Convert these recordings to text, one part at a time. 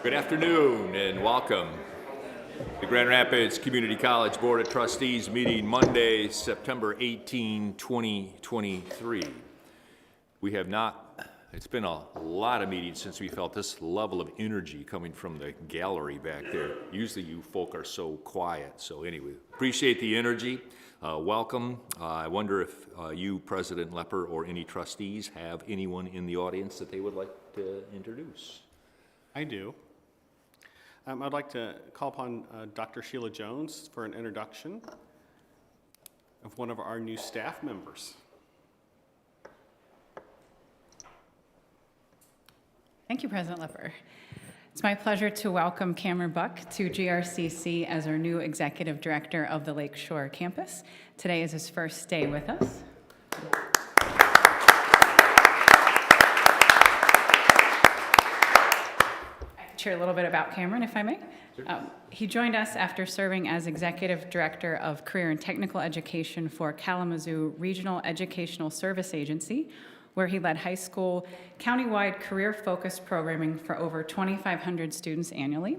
Good afternoon and welcome. The Grand Rapids Community College Board of Trustees meeting Monday, September 18, 2023. It's been a lot of meetings since we felt this level of energy coming from the gallery back there. Usually you folk are so quiet. So anyway, appreciate the energy. Welcome. I wonder if you, President Lepper, or any trustees have anyone in the audience that they would like to introduce. I do. I'd like to call upon Dr. Sheila Jones for an introduction of one of our new staff members. Thank you, President Lepper. It's my pleasure to welcome Cameron Buck to GRCC as our new Executive Director of the Lakeshore Campus. Today is his first day with us. Share a little bit about Cameron, if I may. Sure. He joined us after serving as Executive Director of Career and Technical Education for Kalamazoo Regional Educational Service Agency, where he led high school countywide career-focused programming for over 2,500 students annually.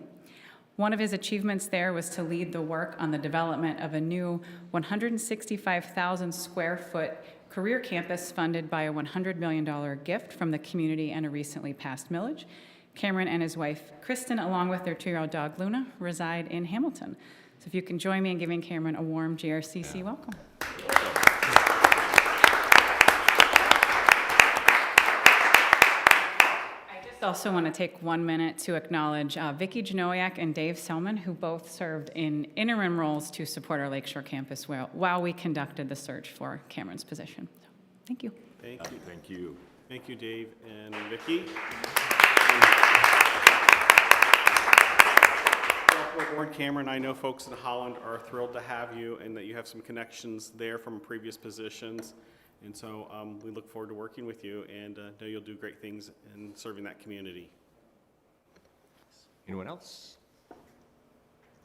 One of his achievements there was to lead the work on the development of a new 165,000 square foot career campus funded by a $100 million gift from the community and a recently passed millage. Cameron and his wife, Kristen, along with their 2-year-old dog, Luna, reside in Hamilton. So if you can join me in giving Cameron a warm GRCC welcome. I just also want to take 1 minute to acknowledge Vicki Janowiak and Dave Selman, who both served in interim roles to support our Lakeshore campus while we conducted the search for Cameron's position. So, thank you. Thank you. Thank you. Thank you, Dave and Vicki. Welcome aboard, Cameron. I know folks in Holland are thrilled to have you and that you have some connections there from previous positions. And so we look forward to working with you and know you'll do great things in serving that community. Anyone else?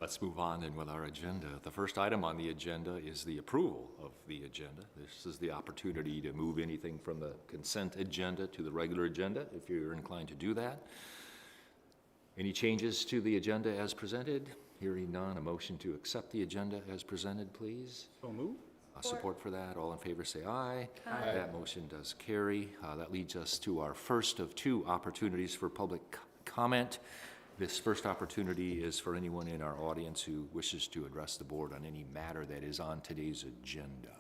Let's move on then with our agenda. The first item on the agenda is the approval of the agenda. This is the opportunity to move anything from the consent agenda to the regular agenda, if you're inclined to do that. Any changes to the agenda as presented? Hearing none, a motion to accept the agenda as presented, please. So move. Support for that. All in favor say aye. Aye. That motion does carry. That leads us to our first of two opportunities for public comment. This first opportunity is for anyone in our audience who wishes to address the board on any matter that is on today's agenda.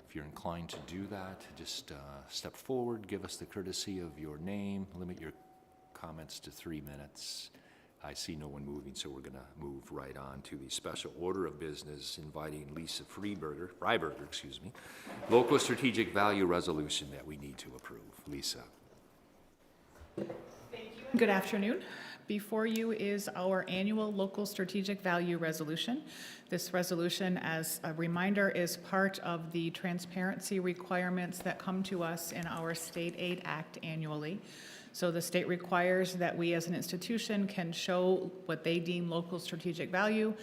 If you're inclined to do that, just step forward, give us the courtesy of your name, limit your comments to 3 minutes. I see no one moving, so we're going to move right on to the special order of business, inviting Lisa Freiberger, local strategic value resolution that we need to approve. Lisa. Thank you. Good afternoon. Before you is our annual local strategic value resolution. This resolution, as a reminder, is part of the transparency requirements that come to us in our State Aid Act annually. So the state requires that we as an institution can show what they deem local strategic value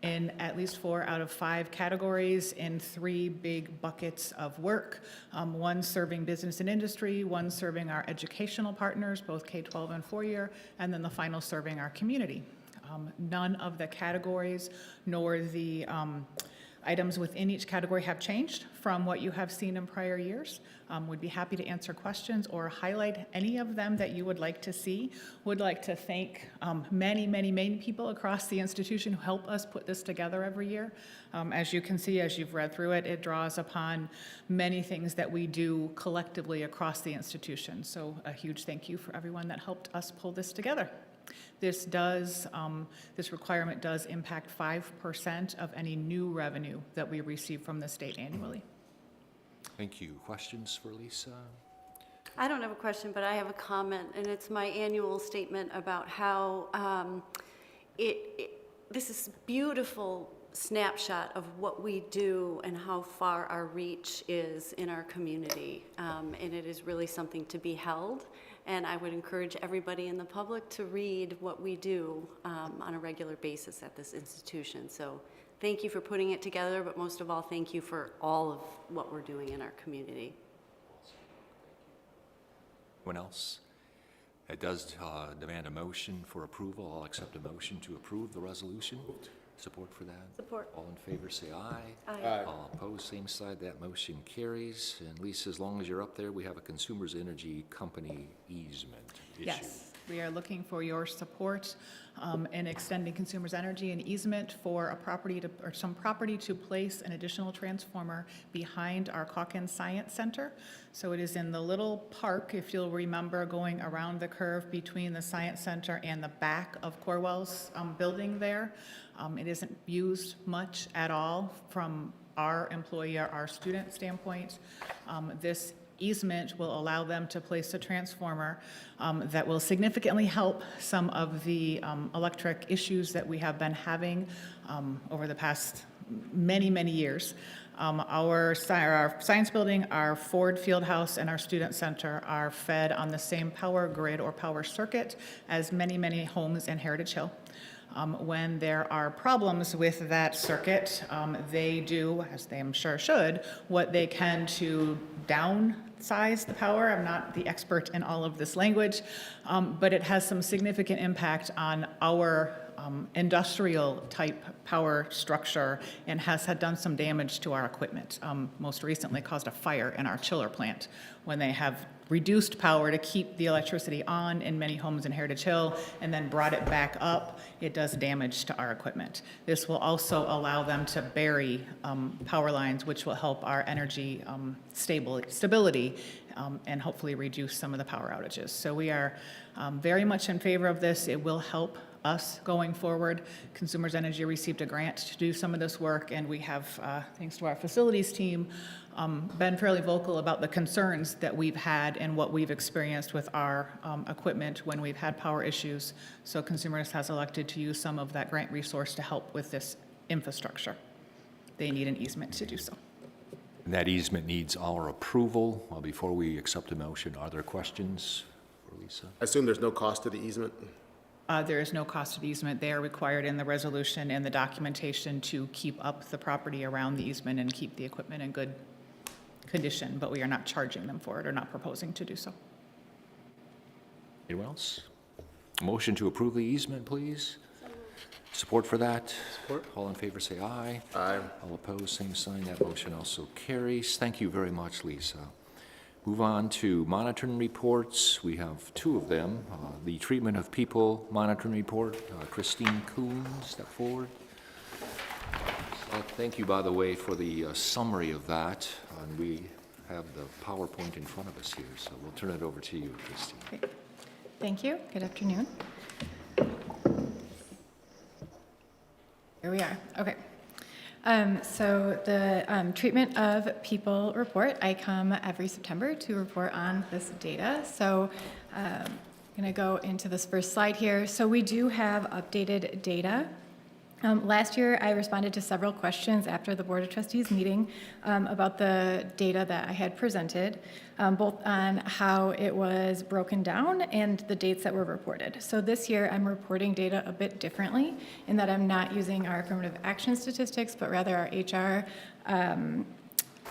in at least 4 out of 5 categories in 3 big buckets of work. One serving business and industry, one serving our educational partners, both K-12 and 4-year, and then the final serving our community. None of the categories nor the items within each category have changed from what you have seen in prior years. Would be happy to answer questions or highlight any of them that you would like to see. Would like to thank many people across the institution who help us put this together every year. As you can see, as you've read through it, it draws upon many things that we do collectively across the institution. So a huge thank you for everyone that helped us pull this together. This requirement does impact 5% of any new revenue that we receive from the state annually. Thank you. Questions for Lisa? I don't have a question, but I have a comment, and it's my annual statement about how this is beautiful snapshot of what we do and how far our reach is in our community, and it is really something to be held. And I would encourage everybody in the public to read what we do on a regular basis at this institution. So thank you for putting it together, but most of all, thank you for all of what we're doing in our community. Anyone else? It does demand a motion for approval. I'll accept a motion to approve the resolution. Support for that? Support. All in favor, say aye. Aye. All opposed, same side. That motion carries. And Lisa, as long as you're up there, we have a Consumers Energy Company easement issue. Yes, we are looking for your support in extending Consumers Energy an easement for a property to, or some property to place an additional transformer behind our Calkins Science Center. So it is in the little park, if you'll remember, going around the curve between the Science Center and the back of Corwell's building there. It isn't used much at all from our employee or our student standpoint. This easement will allow them to place a transformer that will significantly help some of the electric issues that we have been having over the past many, many years. Our science building, our Ford Fieldhouse, and our student center are fed on the same power grid or power circuit as many, many homes in Heritage Hill. When there are problems with that circuit, they do, as they I'm sure should, what they can to downsize the power. I'm not the expert in all of this language, but it has some significant impact on our industrial type power structure and has had done some damage to our equipment. Most recently caused a fire in our chiller plant when they have reduced power to keep the electricity on in many homes in Heritage Hill and then brought it back up. It does damage to our equipment. This will also allow them to bury power lines, which will help our energy stability and hopefully reduce some of the power outages. So we are very much in favor of this. It will help us going forward. Consumers Energy received a grant to do some of this work, and we have, thanks to our facilities team, been fairly vocal about the concerns that we've had and what we've experienced with our equipment when we've had power issues. So Consumers has elected to use some of that grant resource to help with this infrastructure. They need an easement to do so. And that easement needs our approval. Before we accept a motion, are there questions for Lisa? I assume there's no cost to the easement? There is no cost to the easement. They are required in the resolution and the documentation to keep up the property around the easement and keep the equipment in good condition, but we are not charging them for it or not proposing to do so. Anyone else? Motion to approve the easement, please. Support for that? Support. All in favor, say aye. Aye. All opposed, same sign. That motion also carries. Thank you very much, Lisa. Move on to monitoring reports. We have two of them. The Treatment of People Monitoring Report. Christine Kuhn, step forward. Thank you, by the way, for the summary of that. And we have the PowerPoint in front of us here, so we'll turn it over to you, Christine. Great. Thank you. Good afternoon. Here we are. Okay. So the Treatment of People report, I come every September to report on this data. So I'm going to go into this first slide here. So we do have updated data. Last year, I responded to several questions after the Board of Trustees meeting about the data that I had presented, both on how it was broken down and the dates that were reported. So this year, I'm reporting data a bit differently in that I'm not using our affirmative action statistics, but rather our HR,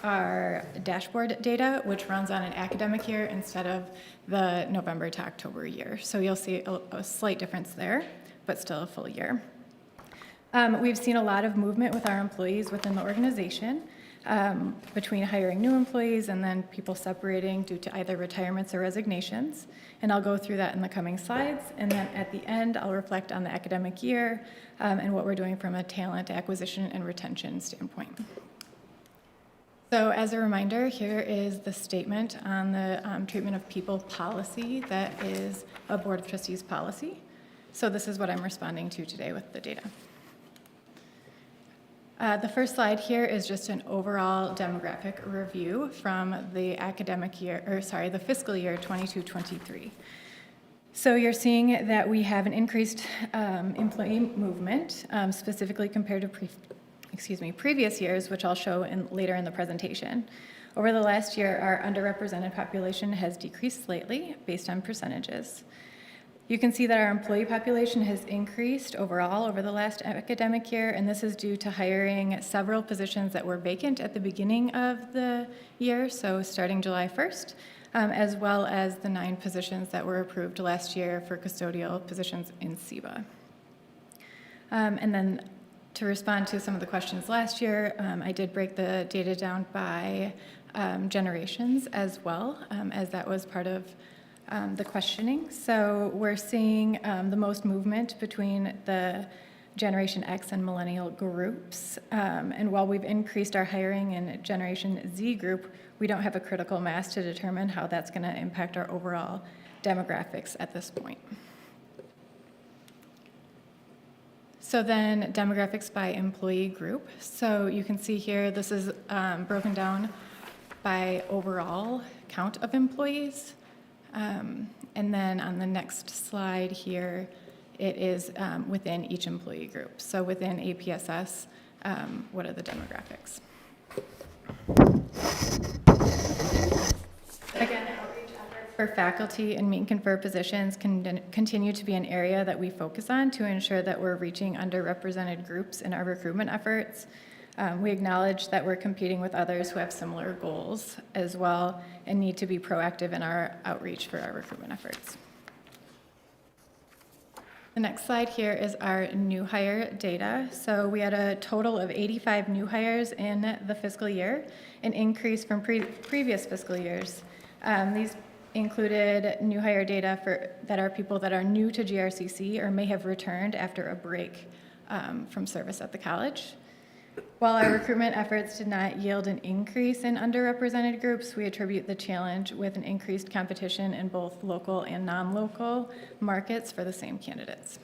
our dashboard data, which runs on an academic year instead of the November to October year. So you'll see a slight difference there, but still a full year. We've seen a lot of movement with our employees within the organization, between hiring new employees and then people separating due to either retirements or resignations. And I'll go through that in the coming slides. And then at the end, I'll reflect on the academic year and what we're doing from a talent acquisition and retention standpoint. So as a reminder, here is the statement on the Treatment of People policy that is a Board of Trustees policy. So this is what I'm responding to today with the data. The first slide here is just an overall demographic review from the academic year, or sorry, the fiscal year 22-23. So you're seeing that we have an increased employee movement, specifically compared to previous years, which I'll show later in the presentation. Over the last year, our underrepresented population has decreased slightly based on percentages. You can see that our employee population has increased overall over the last academic year, and this is due to hiring several positions that were vacant at the beginning of the year, so starting July 1st, as well as the 9 positions that were approved last year for custodial positions in SEBA. And then to respond to some of the questions last year, I did break the data down by generations as well, as that was part of the questioning. So we're seeing the most movement between the Generation X and Millennial groups. And while we've increased our hiring in Generation Z group, we don't have a critical mass to determine how that's going to impact our overall demographics at this point. So then demographics by employee group. So you can see here, this is broken down by overall count of employees. And then on the next slide here, it is within each employee group. So within APSS, what are the demographics? Again, outreach efforts for faculty and meet and confer positions can continue to be an area that we focus on to ensure that we're reaching underrepresented groups in our recruitment efforts. We acknowledge that we're competing with others who have similar goals as well and need to be proactive in our outreach for our recruitment efforts. The next slide here is our new hire data. So we had a total of 85 new hires in the fiscal year, an increase from previous fiscal years. These included new hire data that are people that are new to GRCC or may have returned after a break from service at the college. While our recruitment efforts did not yield an increase in underrepresented groups, we attribute the challenge with an increased competition in both local and non-local markets for the same candidates.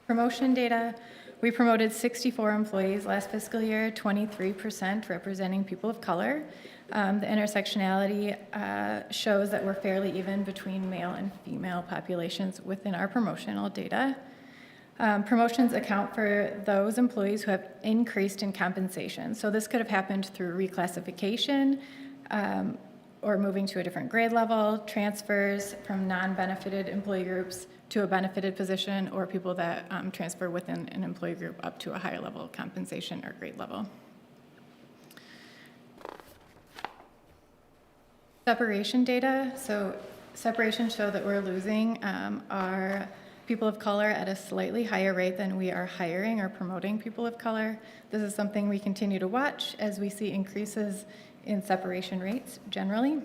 Promotion data. We promoted 64 employees last fiscal year, 23% representing people of color. The intersectionality shows that we're fairly even between male and female populations within our promotional data. Promotions account for those employees who have increased in compensation. So this could have happened through reclassification or moving to a different grade level, transfers from non-benefited employee groups to a benefited position, or people that transfer within an employee group up to a higher level of compensation or grade level. Separation data. So separations show that we're losing our people of color at a slightly higher rate than we are hiring or promoting people of color. This is something we continue to watch as we see increases in separation rates generally.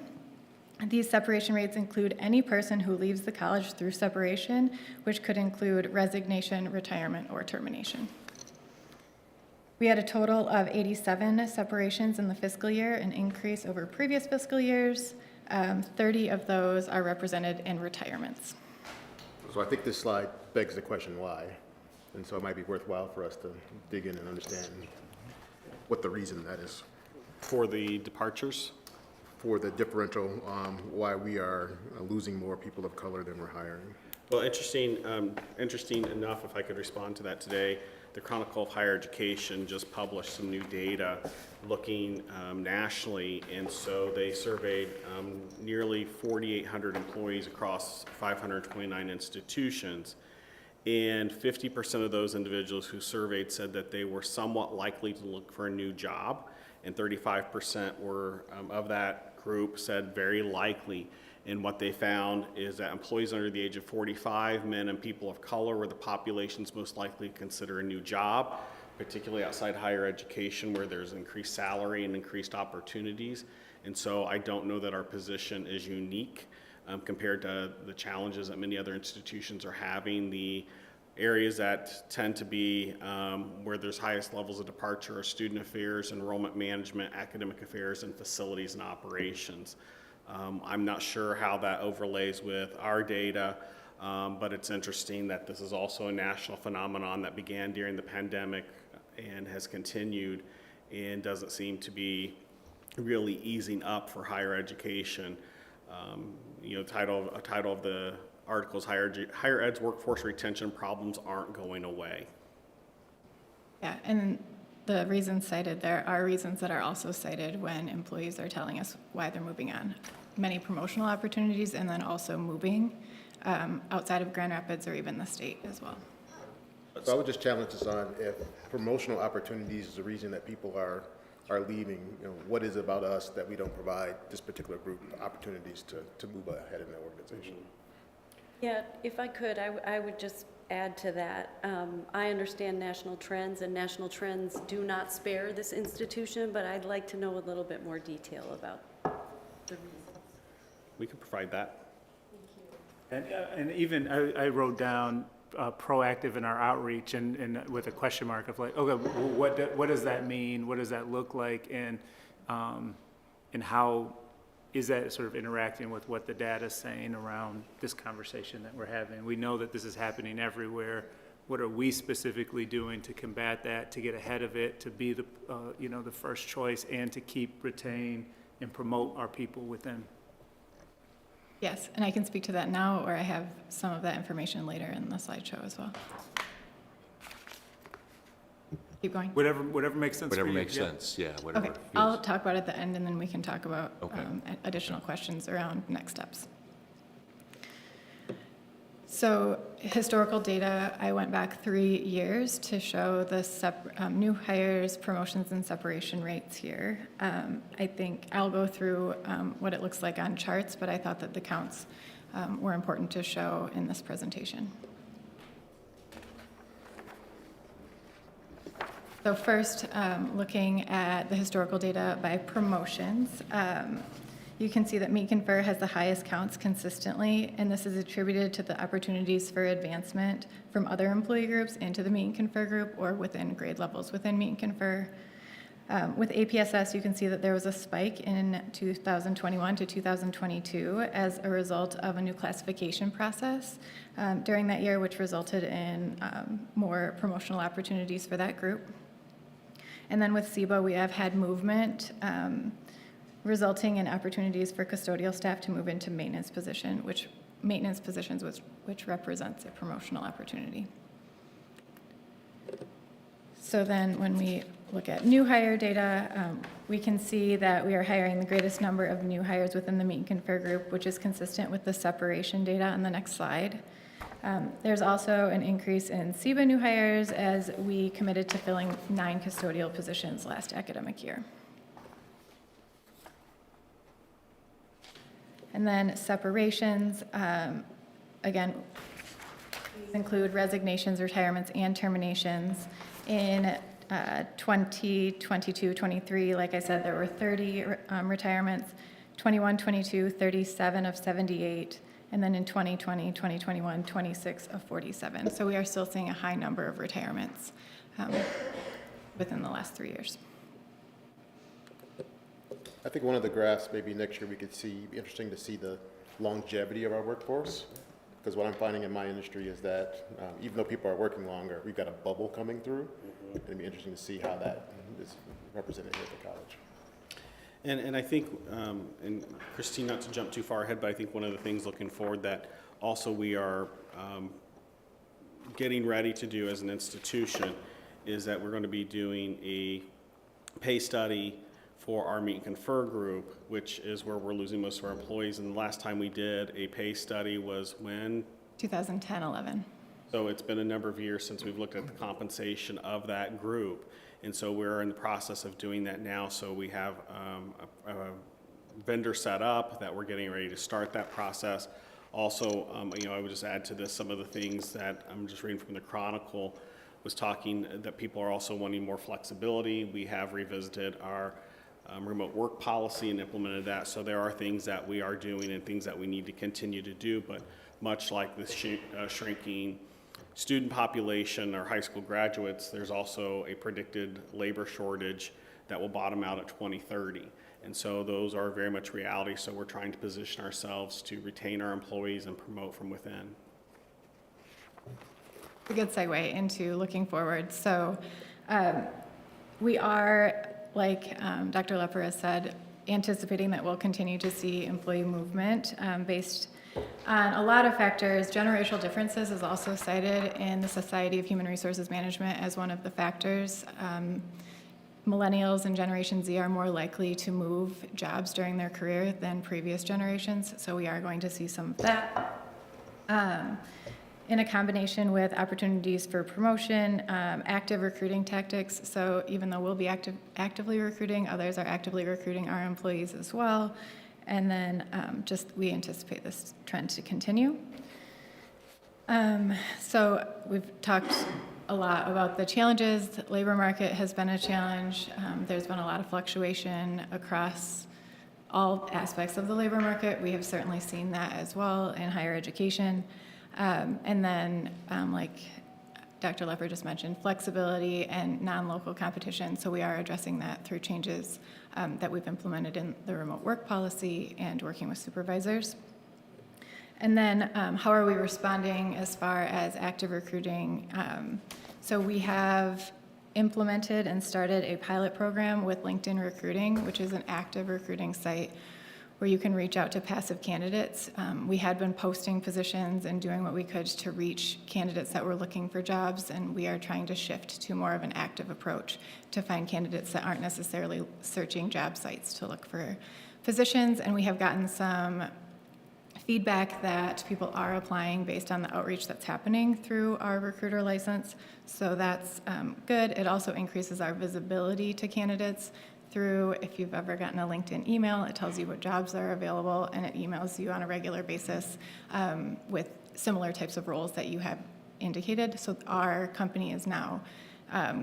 These separation rates include any person who leaves the college through separation, which could include resignation, retirement, or termination. We had a total of 87 separations in the fiscal year, an increase over previous fiscal years. 30 of those are represented in retirements. So I think this slide begs the question why, and so it might be worthwhile for us to dig in and understand what the reason that is For the departures? for the differential, why we are losing more people of color than we're hiring. Well, interesting enough, if I could respond to that today, the Chronicle of Higher Education just published some new data looking nationally, and so they surveyed nearly 4,800 employees across 529 institutions, and 50% of those individuals who surveyed said that they were somewhat likely to look for a new job, and 35% were of that group said very likely. And what they found is that employees under the age of 45, men and people of color, were the populations most likely to consider a new job, particularly outside higher education where there's increased salary and increased opportunities. And so I don't know that our position is unique compared to the challenges that many other institutions are having. The areas that tend to be where there's highest levels of departure are student affairs, enrollment management, academic affairs, and facilities and operations. I'm not sure how that overlays with our data, but it's interesting that this is also a national phenomenon that began during the pandemic and has continued and doesn't seem to be really easing up for higher education. A title of the article is Higher Ed's Workforce Retention Problems Aren't Going Away. Yeah, and the reasons cited there are reasons that are also cited when employees are telling us why they're moving on. many promotional opportunities, and then also moving outside of Grand Rapids or even the state as well. So I would just challenge us on if promotional opportunities is the reason that people are leaving, what is it about us that we don't provide this particular group opportunities to move ahead in the organization? Yeah, if I could, I would just add to that. I understand national trends, and national trends do not spare this institution, but I'd like to know a little bit more detail about the reasons. We can provide that. And even, I wrote down proactive in our outreach and with a question mark of like, okay, what does that mean? What does that look like? And how is that sort of interacting with what the data is saying around this conversation that we're having? We know that this is happening everywhere. What are we specifically doing to combat that, to get ahead of it, to be the, the first choice, and to keep, retain, and promote our people within? Yes, and I can speak to that now, or I have some of that information later in the slideshow as well. Keep going. Whatever makes sense for you. Whatever makes yeah. sense, yeah, whatever. Okay, feels- I'll talk about it at the end, and then we can talk about Okay. additional questions around next steps. So historical data, I went back 3 years to show the new hires, promotions, and separation rates here. I think I'll go through what it looks like on charts, but I thought that the counts were important to show in this presentation. So first, looking at the historical data by promotions, you can see that Meet Confer has the highest counts consistently, and this is attributed to the opportunities for advancement from other employee groups into the Meet and Confer group or within grade levels within Meet and Confer. With APSS, you can see that there was a spike in 2021 to 2022 as a result of a new classification process during that year, which resulted in more promotional opportunities for that group. And then with SEBA, we have had movement resulting in opportunities for custodial staff to move into maintenance positions, which represents a promotional opportunity. So then when we look at new hire data, we can see that we are hiring the greatest number of new hires within the Meet and Confer group, which is consistent with the separation data on the next slide. There's also an increase in SEBA new hires as we committed to filling 9 custodial positions last academic year. And then separations, again, these include resignations, retirements, and terminations. In 2022-23, like I said, there were 30 retirements, 21-22, 37 of 78, and then in 2020-2021, 26 of 47. So we are still seeing a high number of retirements within the last 3 years. I think one of the graphs, maybe next year we could see, be interesting to see the longevity of our workforce. Because what I'm finding in my industry is that even though people are working longer, we've got a bubble coming through. It'd be interesting to see how that is represented here at the college. And I think, and Christine, not to jump too far ahead, but I think one of the things looking forward that also we are getting ready to do as an institution is that we're going to be doing a pay study for our Meet and Confer group, which is where we're losing most of our employees. And the last time we did a pay study was when? 2010-11. So it's been a number of years since we've looked at the compensation of that group. And so we're in the process of doing that now. So we have a vendor set up that we're getting ready to start that process. Also, I would just add to this some of the things that I'm just reading from the Chronicle was talking that people are also wanting more flexibility. We have revisited our remote work policy and implemented that. So there are things that we are doing and things that we need to continue to do, but much like the shrinking student population or high school graduates, there's also a predicted labor shortage that will bottom out at 2030. And so those are very much reality. So we're trying to position ourselves to retain our employees and promote from within. A good segue into looking forward. So we are, like Dr. Lepper has said, anticipating that we'll continue to see employee movement based on a lot of factors. Generational differences is also cited in the Society of Human Resources Management as one of the factors. Millennials and Generation Z are more likely to move jobs during their career than previous generations, so we are going to see some of that. In a combination with opportunities for promotion, active recruiting tactics, so even though we'll be actively recruiting, others are actively recruiting our employees as well. And then we anticipate this trend to continue. So we've talked a lot about the challenges. The labor market has been a challenge. There's been a lot of fluctuation across all aspects of the labor market. We have certainly seen that as well in higher education. And then, like Dr. Lepper just mentioned, flexibility and non-local competition. So we are addressing that through changes that we've implemented in the remote work policy and working with supervisors. And then how are we responding as far as active recruiting? So we have implemented and started a pilot program with LinkedIn Recruiting, which is an active recruiting site where you can reach out to passive candidates. We had been posting positions and doing what we could to reach candidates that were looking for jobs, and we are trying to shift to more of an active approach to find candidates that aren't necessarily searching job sites to look for positions. And we have gotten some feedback that people are applying based on the outreach that's happening through our recruiter license. So that's good. It also increases our visibility to candidates through, if you've ever gotten a LinkedIn email, it tells you what jobs are available, and it emails you on a regular basis with similar types of roles that you have indicated. So our company is now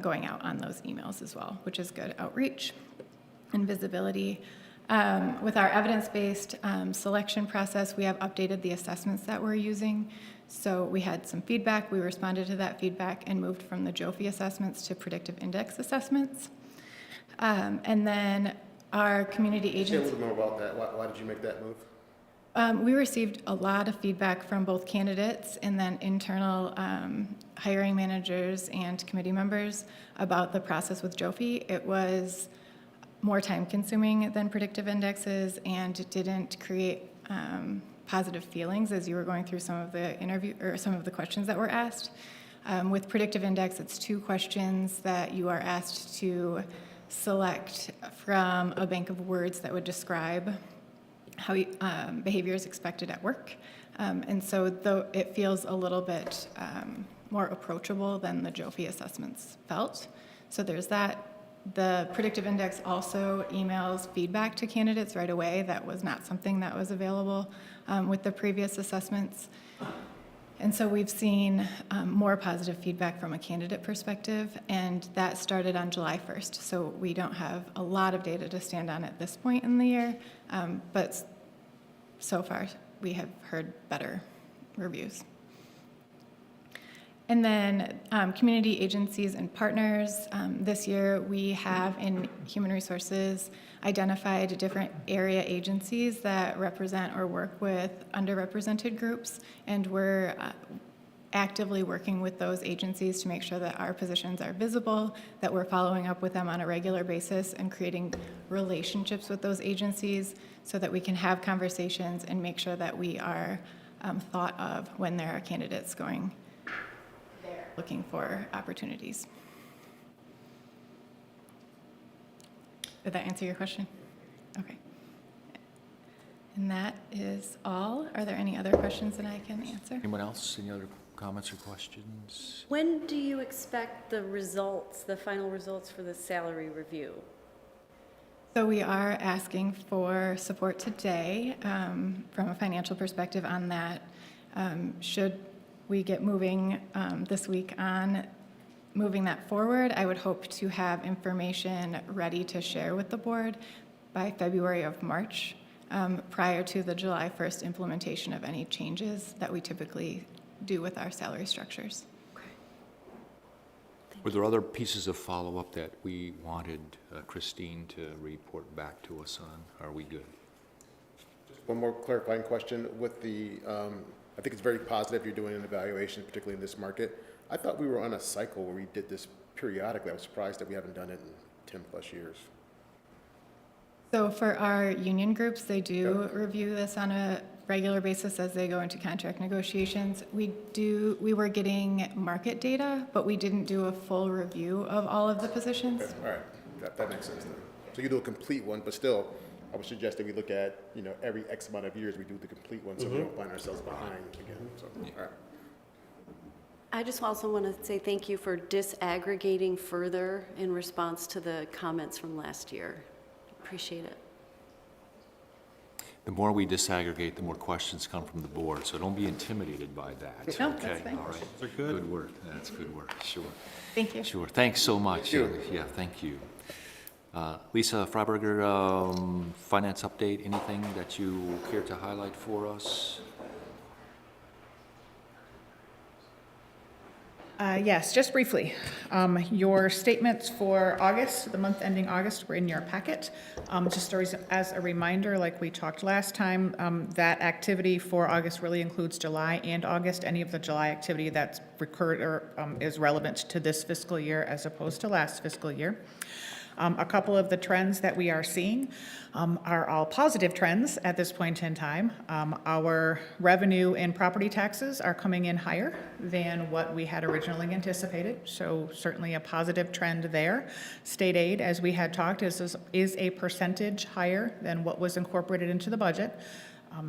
going out on those emails as well, which is good outreach and visibility. With our evidence-based selection process, we have updated the assessments that we're using. So we had some feedback, we responded to that feedback and moved from the JOFI assessments to predictive index assessments. And then our community Say a agents. little more about that. Why did you make that move? We received a lot of feedback from both candidates and then internal hiring managers and committee members about the process with JOFI. It was more time-consuming than predictive indexes and didn't create positive feelings as you were going through some of the interview or some of the questions that were asked. With predictive index, it's 2 questions that you are asked to select from a bank of words that would describe how behavior is expected at work. And so though it feels a little bit more approachable than the JOFI assessments felt. So there's that. The predictive index also emails feedback to candidates right away. That was not something that was available with the previous assessments. And so we've seen more positive feedback from a candidate perspective, and that started on July 1st. So we don't have a lot of data to stand on at this point in the year, but so far we have heard better reviews. And then community agencies and partners. This year we have in human resources identified different area agencies that represent or work with underrepresented groups, and we're actively working with those agencies to make sure that our positions are visible, that we're following up with them on a regular basis and creating relationships with those agencies so that we can have conversations and make sure that we are thought of when there are candidates going there looking for opportunities. Did that answer your question? Okay. And that is all. Are there any other questions that I can answer? Anyone else? Any other comments or questions? When do you expect the results, the final results for the salary review? So we are asking for support today from a financial perspective on that. Should we get moving this week on moving that forward, I would hope to have information ready to share with the board by February of March, prior to the July 1st implementation of any changes that we typically do with our salary structures. Were there other pieces of follow-up that we wanted Christine to report back to us on? Are we good? Just one more clarifying question with the, I think it's very positive you're doing an evaluation, particularly in this market. I thought we were on a cycle where we did this periodically. I was surprised that we haven't done it in 10 plus years. So for our union groups, they do review this on a regular basis as they go into contract negotiations. We were getting market data, but we didn't do a full review of all of the positions. Okay, all right. That makes sense then. So you do a complete one, but still, I would suggest that we look at, every X amount of years, we do the complete one, so we don't find ourselves behind again, so, all right. I just also want to say thank you for disaggregating further in response to the comments from last year. Appreciate it. The more we disaggregate, the more questions come from the board, so don't be intimidated by that. No, that's Okay, fine. all right. Good work. That's good work, sure. Thank you. Sure, thanks so much. Thank you. Yeah, thank you. Lisa Freiberger, finance update, anything that you care to highlight for us? Yes, just briefly. Your statements for August, the month ending August, were in your packet. Just as a reminder, like we talked last time, that activity for August really includes July and August. Any of the July activity that's recurred or is relevant to this fiscal year as opposed to last fiscal year. A couple of the trends that we are seeing are all positive trends at this point in time. Our revenue and property taxes are coming in higher than what we had originally anticipated, so certainly a positive trend there. State aid, as we had talked, is a percentage higher than what was incorporated into the budget.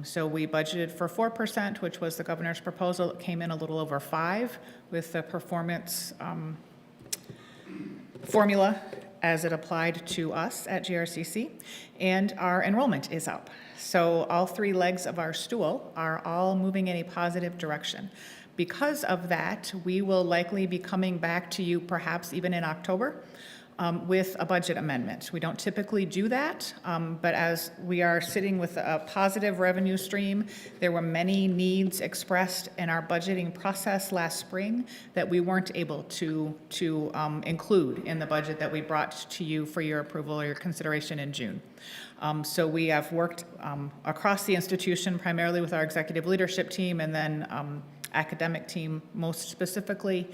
So we budgeted for 4%, which was the governor's proposal. It came in a little over 5% with the performance formula as it applied to us at GRCC, and our enrollment is up. So all three legs of our stool are all moving in a positive direction. Because of that, we will likely be coming back to you perhaps even in October with a budget amendment. We don't typically do that, but as we are sitting with a positive revenue stream, there were many needs expressed in our budgeting process last spring that we weren't able to include in the budget that we brought to you for your approval or your consideration in June. So we have worked across the institution, primarily with our executive leadership team and then academic team most specifically,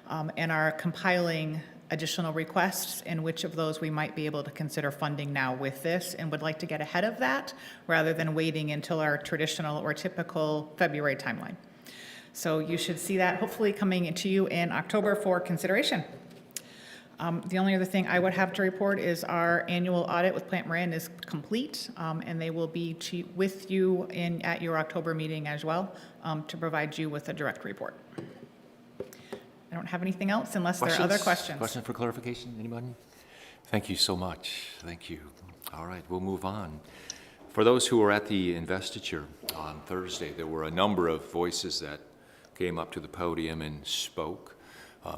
and are compiling additional requests in which of those we might be able to consider funding now with this, and would like to get ahead of that rather than waiting until our traditional or typical February timeline. So you should see that hopefully coming to you in October for consideration. The only other thing I would have to report is our annual audit with Plant Moran is complete, and they will be with you at your October meeting as well to provide you with a direct report. I don't have anything else unless there are other questions. Questions for clarification, anybody? Thank you so much, thank you. All right, we'll move on. For those who were at the investiture on Thursday, there were a number of voices that came up to the podium and spoke.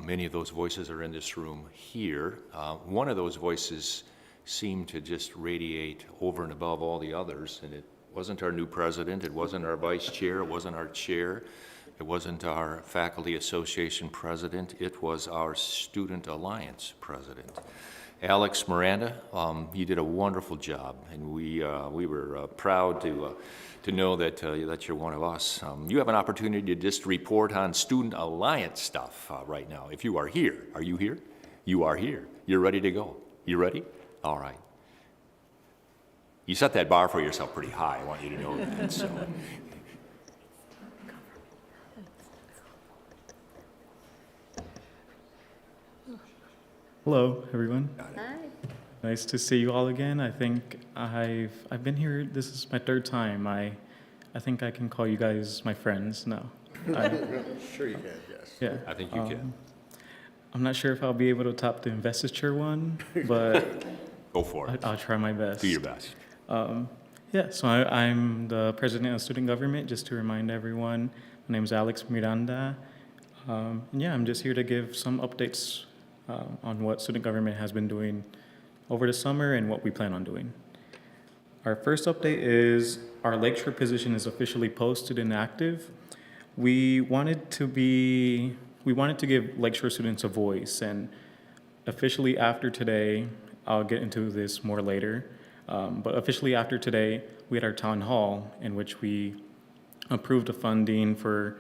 Many of those voices are in this room here. One of those voices seemed to just radiate over and above all the others, and it wasn't our new president, it wasn't our vice chair, it wasn't our chair, it wasn't our faculty association president, it was our student alliance president. Alex Miranda, you did a wonderful job, and we were proud to know that you're one of us. You have an opportunity to just report on student alliance stuff right now. If you are here, are you here? You are here. You're ready to go. You ready? All right. You set that bar for yourself pretty high. I want you to know that. So. Hello, everyone. Hi. Nice to see you all again. I think I've been here. This is my third time. I think I can call you guys my friends now. Sure you can, yes. Yeah. I think you can. I'm not sure if I'll be able to top the investiture one, but Go for it. I'll try my best. Do your best. Yeah, so I'm the president of student government, just to remind everyone. My name is Alex Miranda. And yeah, I'm just here to give some updates on what student government has been doing over the summer and what we plan on doing. Our first update is our lecturer position is officially posted and active. We wanted to give lecturer students a voice, and officially after today, I'll get into this more later, but officially after today, we had our town hall in which we approved the funding for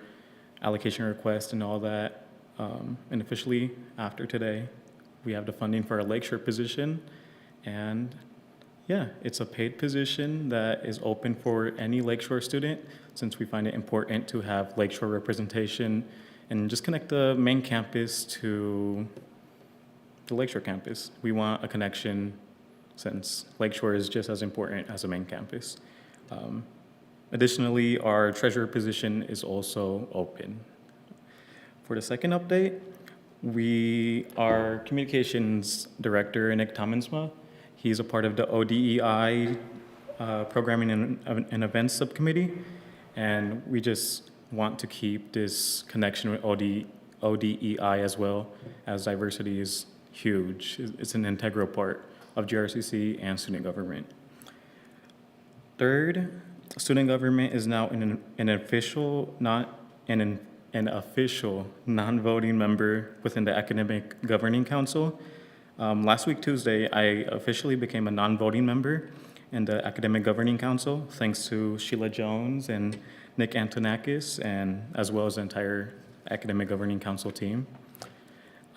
allocation request and all that. And officially after today, we have the funding for our lecturer position. And yeah, it's a paid position that is open for any lakeshore student, since we find it important to have lakeshore representation and just connect the main campus to the Lakeshore campus. We want a connection since Lakeshore is just as important as the main campus. Additionally, our treasurer position is also open. For the second update, our communications director, Nick Tomensma, he's a part of the ODEI Programming and Events Subcommittee, and we just want to keep this connection with ODEI as well, as diversity is huge. It's an integral part of GRCC and student government. Third, student government is now an official non-voting member within the Academic Governing Council. Last week, Tuesday, I officially became a non-voting member in the Academic Governing Council, thanks to Sheila Jones and Nick Antonakis, and as well as the entire Academic Governing Council team.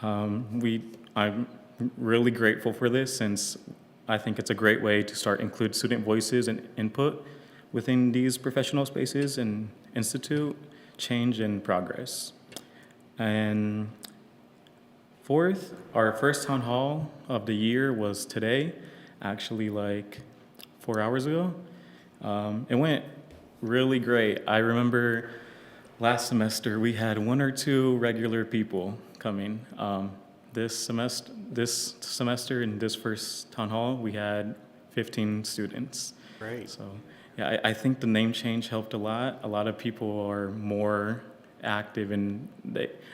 I'm really grateful for this, since I think it's a great way to start include student voices and input within these professional spaces and institute change and progress. And fourth, our first town hall of the year was today, actually like 4 hours ago. It went really great. I remember last semester we had 1 or 2 regular people coming. This semester in this first town hall, we had 15 students. Great. So yeah, I think the name change helped a lot. A lot of people are more active and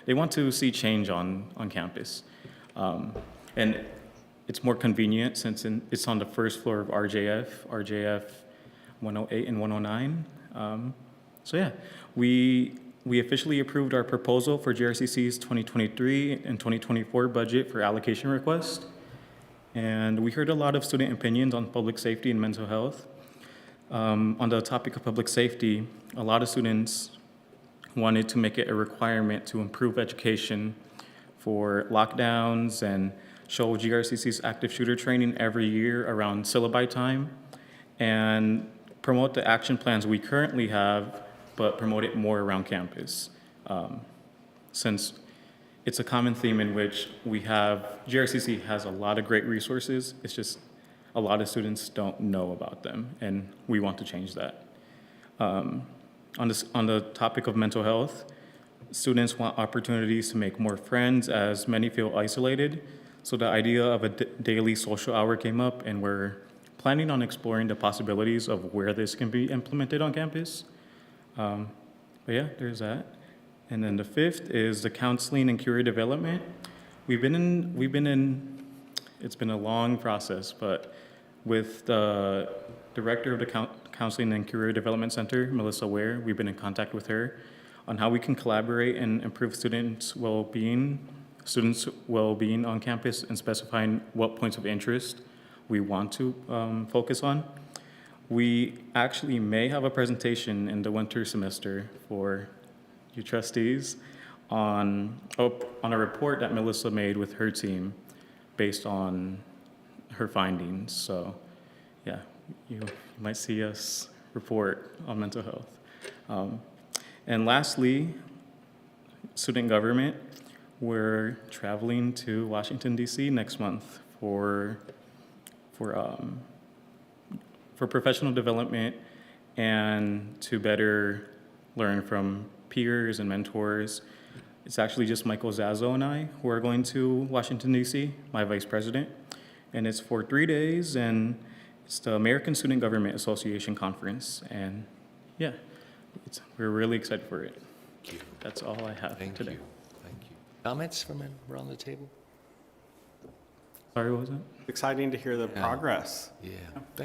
they want to see change on campus. And it's more convenient since it's on the first floor of RJF 108 and 109. So yeah, we officially approved our proposal for GRCC's 2023 and 2024 budget for allocation request. And we heard a lot of student opinions on public safety and mental health. On the topic of public safety, a lot of students wanted to make it a requirement to improve education for lockdowns and show GRCC's active shooter training every year around syllabi time, and promote the action plans we currently have, but promote it more around campus. Since it's a common theme in which GRCC has a lot of great resources, it's just a lot of students don't know about them, and we want to change that. On the topic of mental health, students want opportunities to make more friends, as many feel isolated. So the idea of a daily social hour came up, and we're planning on exploring the possibilities of where this can be implemented on campus. But yeah, there's that. And then the fifth is the counseling and career development. We've been in, it's been a long process, but with the director of the Counseling and Career Development Center, Melissa Ware, we've been in contact with her on how we can collaborate and improve students' well-being on campus, and specifying what points of interest we want to focus on. We actually may have a presentation in the winter semester for you trustees on a report that Melissa made with her team based on her findings. So yeah, you might see us report on mental health. And lastly, student government. We're traveling to Washington, D.C. next month for professional development and to better learn from peers and mentors. It's actually just Michael Zazo and I who are going to Washington, D.C., my vice president. And it's for 3 days, and it's the American Student Government Association Conference. And yeah, we're really excited for it. That's all I have Thank today. you. Thank you. Comments from around the table? Sorry, what was that? Exciting to hear the progress. Yeah.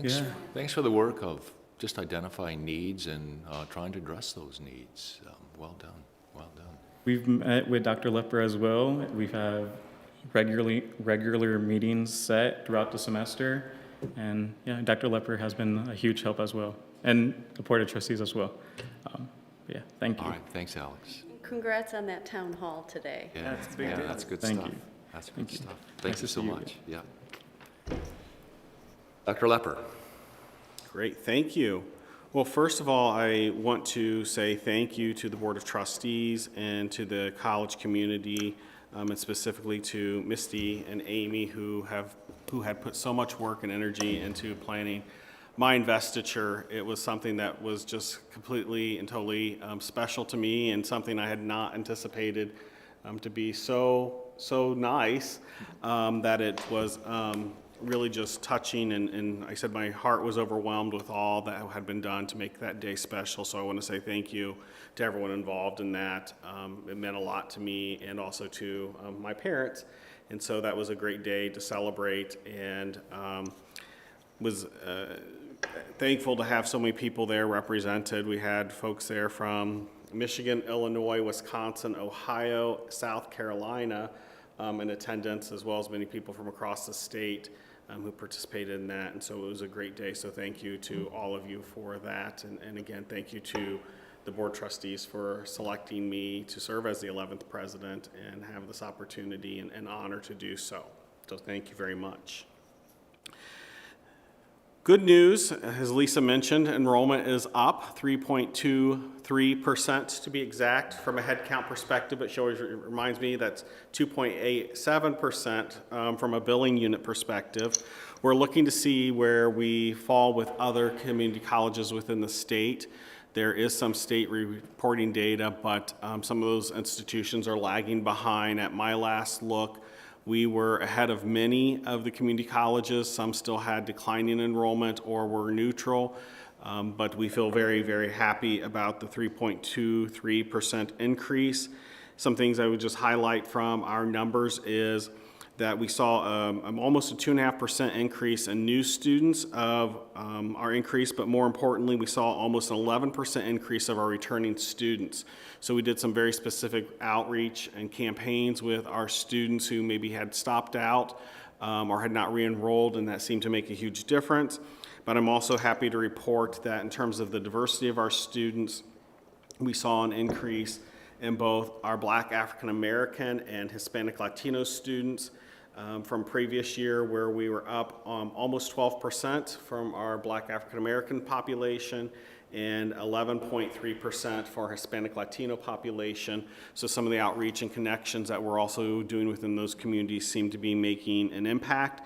Yeah. Thanks for the work of just identifying needs and trying to address those needs. Well done. Well done. We've met with Dr. Lepper as well. We've had regular meetings set throughout the semester. And yeah, Dr. Lepper has been a huge help as well, and the Board of Trustees as well. Yeah, thank you. All right. Thanks, Alex. Congrats on that town hall today. Yeah, That's a big yeah, deal. that's good Thank stuff. you. That's good Thank you. stuff. Nice Thank to you so see you much. Yeah. Dr. Lepper. Great, thank you. Well, first of all, I want to say thank you to the Board of Trustees and to the college community. and specifically to Misty and Amy who had put so much work and energy into planning my investiture. It was something that was just completely and totally special to me, and something I had not anticipated to be so nice, that it was really just touching, and I said my heart was overwhelmed with all that had been done to make that day special. So I want to say thank you to everyone involved in that. It meant a lot to me and also to my parents, and so that was a great day to celebrate, and was thankful to have so many people there represented. We had folks there from Michigan, Illinois, Wisconsin, Ohio, South Carolina in attendance, as well as many people from across the state who participated in that. And so it was a great day. So thank you to all of you for that. And again, thank you to the board trustees for selecting me to serve as the 11th president and have this opportunity and honor to do so. So thank you very much. Good news, as Lisa mentioned, enrollment is up 3.23% to be exact. From a head count perspective, it reminds me that's 2.87% from a billing unit perspective. We're looking to see where we fall with other community colleges within the state. There is some state reporting data, but some of those institutions are lagging behind. At my last look, we were ahead of many of the community colleges. Some still had declining enrollment or were neutral, but we feel very, very happy about the 3.23% increase. Some things I would just highlight from our numbers is that we saw almost a 2.5% increase in new students of our increase, but more importantly, we saw almost an 11% increase of our returning students. So we did some very specific outreach and campaigns with our students who maybe had stopped out or had not re-enrolled, and that seemed to make a huge difference. But I'm also happy to report that in terms of the diversity of our students, we saw an increase in both our Black African American and Hispanic Latino students from previous year, where we were up almost 12% from our Black African American population and 11.3% for our Hispanic Latino population. So some of the outreach and connections that we're also doing within those communities seem to be making an impact.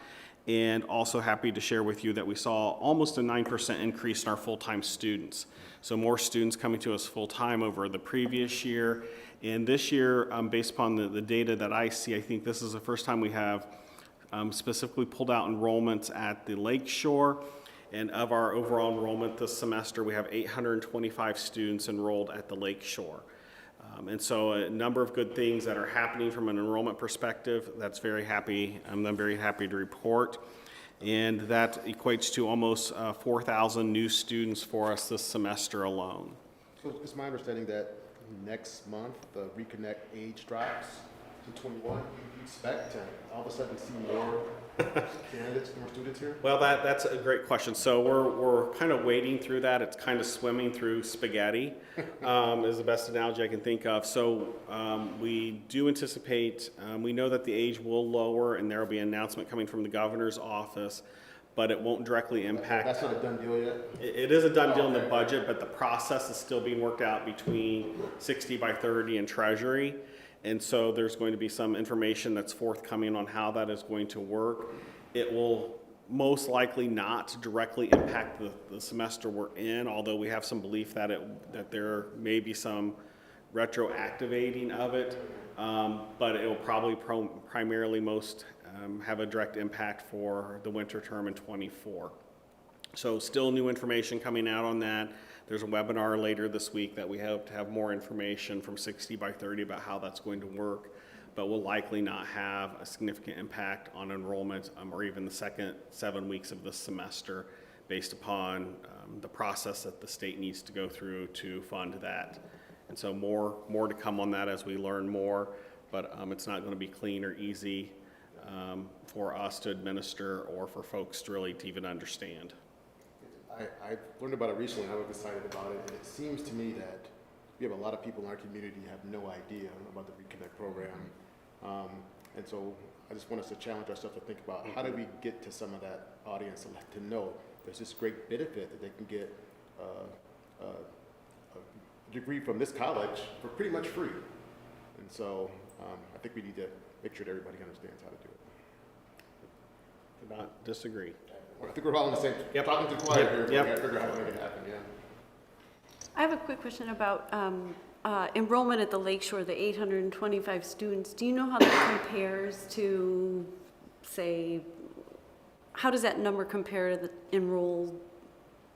And also happy to share with you that we saw almost a 9% increase in our full-time students. So more students coming to us full-time over the previous year. And this year, based upon the data that I see, I think this is the first time we have specifically pulled out enrollments at the Lake Shore. And of our overall enrollment this semester, we have 825 students enrolled at the Lake Shore. And so a number of good things that are happening from an enrollment perspective. That's very happy. I'm very happy to report. And that equates to almost 4,000 new students for us this semester alone. So it's my understanding that next month, the Reconnect age drops to 21. You expect to all of a sudden see more candidates, more students here? Well, that's a great question. So we're kind of wading through that. It's kind of swimming through spaghetti is the best analogy I can think of. So we do anticipate, we know that the age will lower, and there will be an announcement coming from the governor's office, but it won't directly impact. That's not a done deal yet? It is a done deal in the budget, but the process is still being worked out between 60 by 30 and Treasury. And so there's going to be some information that's forthcoming on how that is going to work. It will most likely not directly impact the semester we're in, although we have some belief that there may be some retroactivating of it, but it will probably primarily most have a direct impact for the winter term in '24. So still new information coming out on that. There's a webinar later this week that we hope to have more information from 60 by 30 about how that's going to work, but will likely not have a significant impact on enrollment or even the second 7 weeks of this semester based upon the process that the state needs to go through to fund that. And so more to come on that as we learn more, but it's not going to be clean or easy for us to administer or for folks to really to even understand. I learned about it recently, and I was excited about it, and it seems to me that we have a lot of people in our community who have no idea about the Reconnect program. And so I just want us to challenge ourselves to think about how do we get to some of that audience and let them know there's this great benefit that they can get a degree from this college for pretty much free. And so I think we need to make sure that everybody understands how to do it. Do not disagree. I think we're all in the same, Yep. talking to the choir here, Yep. we gotta figure out how to make it happen, yeah. I have a quick question about enrollment at the Lakeshore, the 825 students. Do you know how that compares to, say, how does that number compare to the enrolled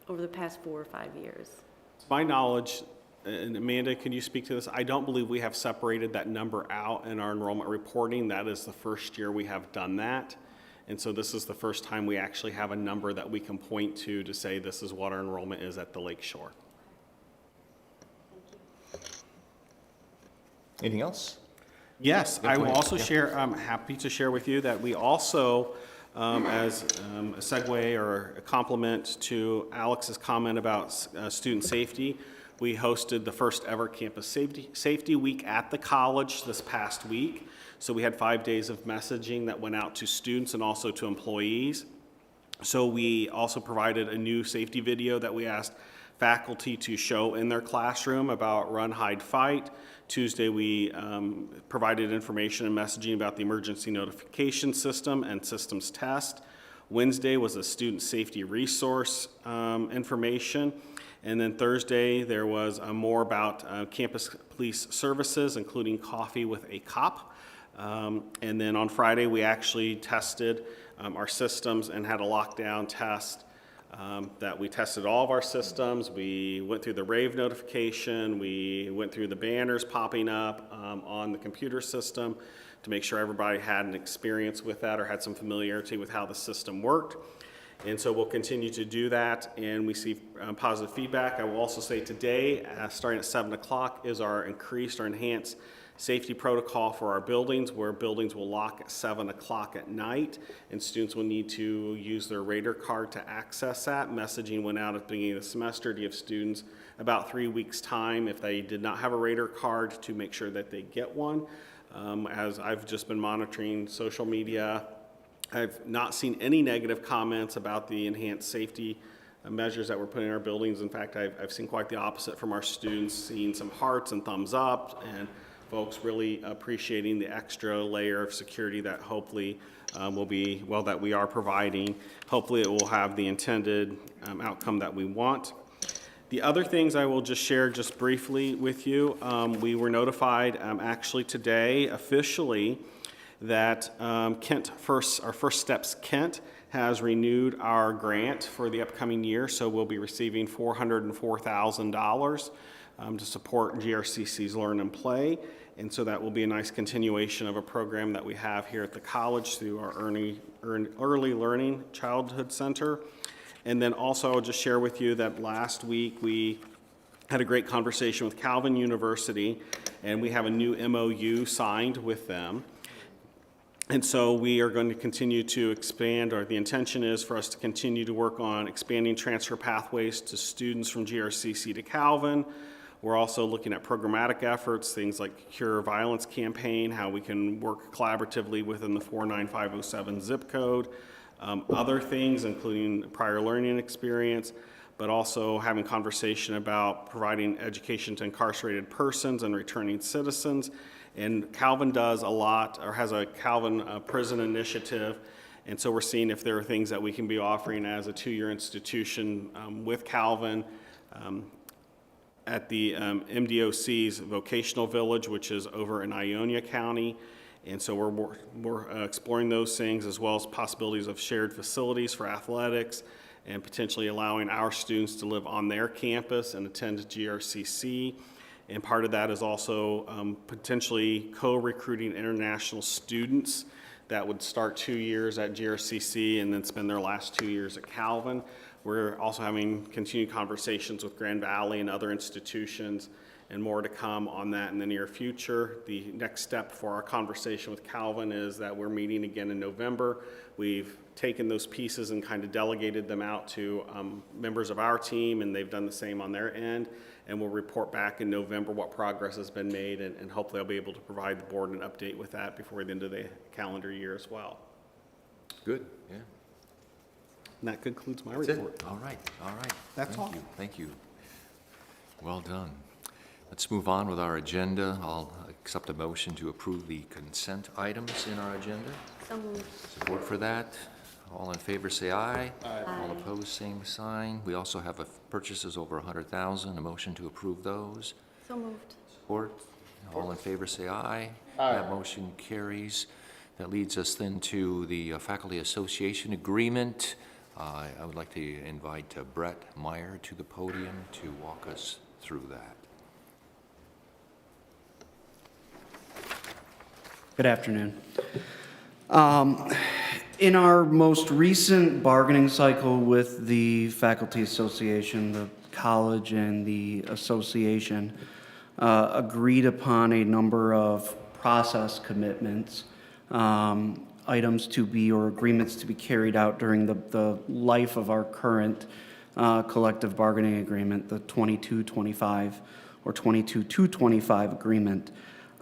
over the past 4 or 5 years? To my knowledge, and Amanda, can you speak to this? I don't believe we have separated that number out in our enrollment reporting. That is the first year we have done that. And so this is the first time we actually have a number that we can point to say this is what our enrollment is at the Lakeshore. Anything else? Yes, I will Go ahead. also Yeah. share, I'm happy to share with you that we also, as a segue or a compliment to Alex's comment about student safety, we hosted the first ever Campus Safety Week at the college this past week. So we had 5 days of messaging that went out to students and also to employees. So we also provided a new safety video that we asked faculty to show in their classroom about run, hide, fight. Tuesday, we provided information and messaging about the emergency notification system and systems test. Wednesday was a student safety resource information. And then Thursday, there was more about campus police services, including coffee with a cop. And then on Friday, we actually tested our systems and had a lockdown test that we tested all of our systems. We went through the rave notification. We went through the banners popping up on the computer system to make sure everybody had an experience with that or had some familiarity with how the system worked. And so we'll continue to do that, and we see positive feedback. I will also say today, starting at 7 o'clock, is our enhanced safety protocol for our buildings, where buildings will lock at 7 o'clock at night, and students will need to use their Raider card to access that. Messaging went out at the beginning of the semester to give students about 3 weeks' time, if they did not have a Raider card, to make sure that they get one. As I've just been monitoring social media, I've not seen any negative comments about the enhanced safety measures that we're putting in our buildings. In fact, I've seen quite the opposite from our students, seeing some hearts and thumbs up, and folks really appreciating the extra layer of security that hopefully will be, well, that we are providing. Hopefully it will have the intended outcome that we want. The other things I will just share just briefly with you, we were notified actually today officially that our First Steps Kent has renewed our grant for the upcoming year, so we'll be receiving $404,000 to support GRCC's Learn and Play, and so that will be a nice continuation of a program that we have here at the college through our Early Learning Childhood Center. And then also I'll just share with you that last week we had a great conversation with Calvin University, and we have a new MOU signed with them. And so we are going to continue to expand, or the intention is for us to continue to work on expanding transfer pathways to students from GRCC to Calvin. We're also looking at programmatic efforts, things like Cure Violence Campaign, how we can work collaboratively within the 49507 zip code. Other things, including prior learning experience, but also having conversation about providing education to incarcerated persons and returning citizens. And Calvin does a lot, or has a Calvin prison initiative, and so we're seeing if there are things that we can be offering as a 2-year institution with Calvin at the MDOC's Vocational Village, which is over in Ionia County. And so we're exploring those things, as well as possibilities of shared facilities for athletics and potentially allowing our students to live on their campus and attend GRCC. And part of that is also potentially co-recruiting international students that would start 2 years at GRCC and then spend their last 2 years at Calvin. We're also having continued conversations with Grand Valley and other institutions, and more to come on that in the near future. The next step for our conversation with Calvin is that we're meeting again in November. We've taken those pieces and kind of delegated them out to members of our team, and they've done the same on their end. And we'll report back in November what progress has been made, and hopefully I'll be able to provide the board an update with that before the end of the calendar year as well. Good, yeah. And that concludes my That's report. it. All right. That's all. Thank you. Well done. Let's move on with our agenda. I'll accept a motion to approve the consent items in our agenda. So moved. Support for that. All in favor, say aye. Aye. All opposed, same sign. We also have purchases over 100,000. A motion to approve those. So moved. Support. All in favor, say aye. Aye. That motion carries. That leads us then to the Faculty Association Agreement. I would like to invite Brett Meyer to the podium to walk us through that. Good afternoon. In our most recent bargaining cycle with the Faculty Association, the college and the association agreed upon a number of process commitments, items to be, or agreements to be carried out during the life of our current collective bargaining agreement, the 22-25 or 22-225 agreement.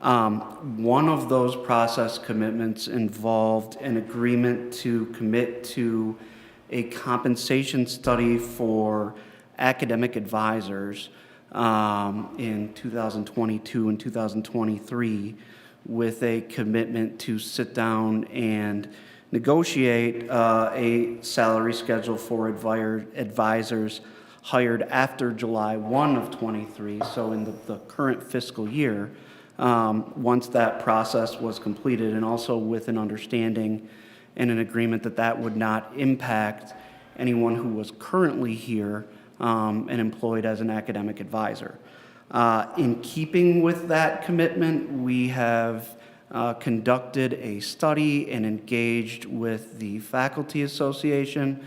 One of those process commitments involved an agreement to commit to a compensation study for academic advisors in 2022 and 2023, with a commitment to sit down and negotiate a salary schedule for advisors hired after July 1 of 23, so in the current fiscal year. Once that process was completed, and also with an understanding and an agreement that that would not impact anyone who was currently here and employed as an academic advisor. In keeping with that commitment, we have conducted a study and engaged with the Faculty Association.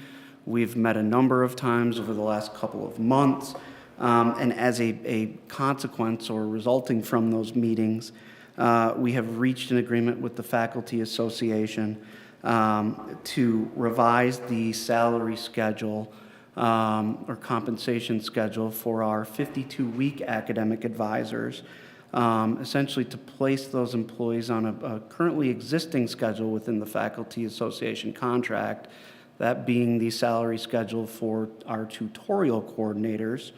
We've met a number of times over the last couple of months. And as a consequence or resulting from those meetings, we have reached an agreement with the Faculty Association to revise the salary schedule or compensation schedule for our 52-week academic advisors, essentially to place those employees on a currently existing schedule within the Faculty Association contract, that being the salary schedule for our tutorial coordinators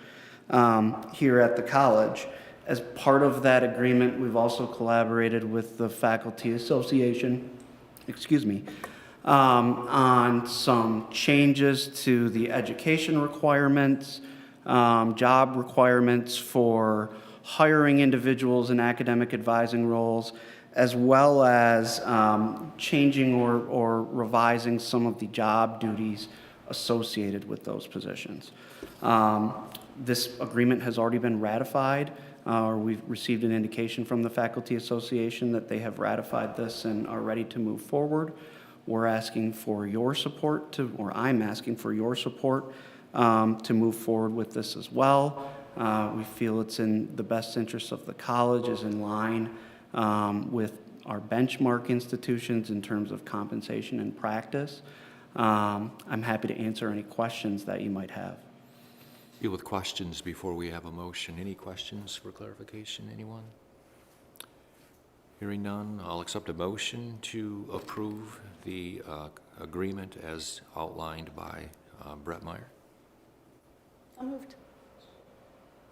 here at the college. As part of that agreement, we've also collaborated with the Faculty Association, on some changes to the education requirements, job requirements for hiring individuals in academic advising roles, as well as changing or revising some of the job duties associated with those positions. This agreement has already been ratified, or we've received an indication from the Faculty Association that they have ratified this and are ready to move forward. We're asking for your support or I'm asking for your support to move forward with this as well. We feel it's in the best interest of the college, is in line with our benchmark institutions in terms of compensation and practice. I'm happy to answer any questions that you might have. Deal with questions before we have a motion. Any questions for clarification, anyone? Hearing none, I'll accept a motion to approve the agreement as outlined by Brett Meyer. So moved.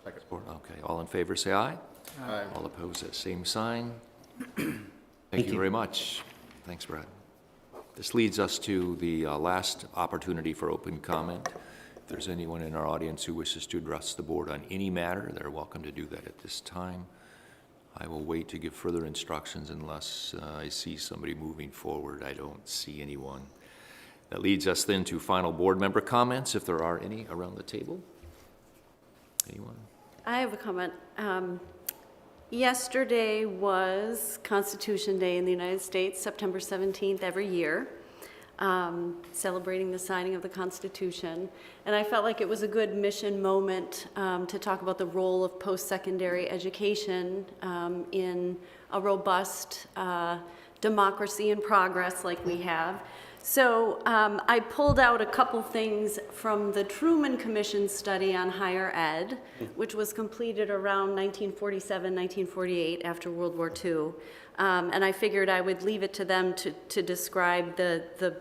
Second. Okay, all in favor, say aye. Aye. All opposed, that same sign. Thank you very much. Thanks, Brett. This leads us to the last opportunity for open comment. If there's anyone in our audience who wishes to address the board on any matter, they're welcome to do that at this time. I will wait to give further instructions unless I see somebody moving forward. I don't see anyone. That leads us then to final board member comments, if there are any around the table. Anyone? I have a comment. Yesterday was Constitution Day in the United States, September 17th every year, celebrating the signing of the Constitution. And I felt like it was a good mission moment to talk about the role of post-secondary education in a robust democracy and progress like we have. So I pulled out a couple things from the Truman Commission study on higher ed, which was completed around 1947, 1948, after World War II. And I figured I would leave it to them to describe the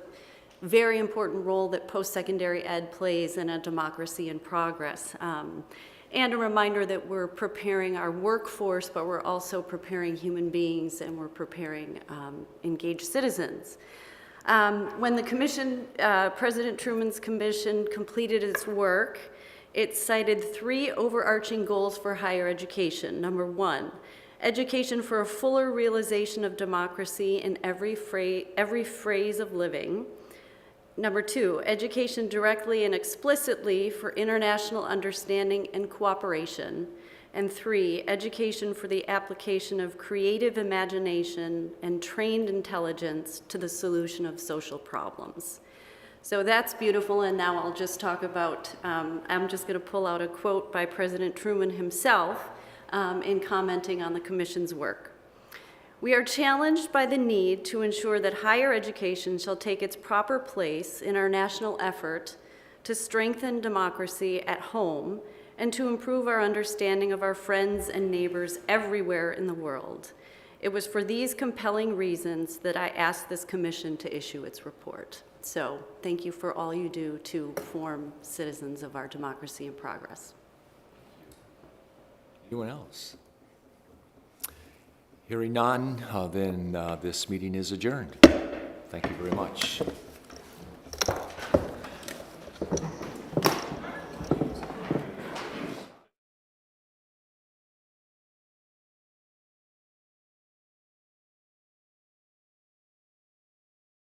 very important role that post-secondary ed plays in a democracy in progress. and a reminder that we're preparing our workforce, but we're also preparing human beings, and we're preparing engaged citizens. When the commission, President Truman's commission completed its work, it cited 3 overarching goals for higher education. Number 1, education for a fuller realization of democracy in every phase of living. Number 2, education directly and explicitly for international understanding and cooperation. And 3, education for the application of creative imagination and trained intelligence to the solution of social problems. So that's beautiful, and now I'll just talk about, I'm just going to pull out a quote by President Truman himself in commenting on the Commission's work. We are challenged by the need to ensure that higher education shall take its proper place in our national effort to strengthen democracy at home and to improve our understanding of our friends and neighbors everywhere in the world. It was for these compelling reasons that I asked this commission to issue its report. So thank you for all you do to form citizens of our democracy in progress. Anyone else? Hearing none, then this meeting is adjourned. Thank you very much.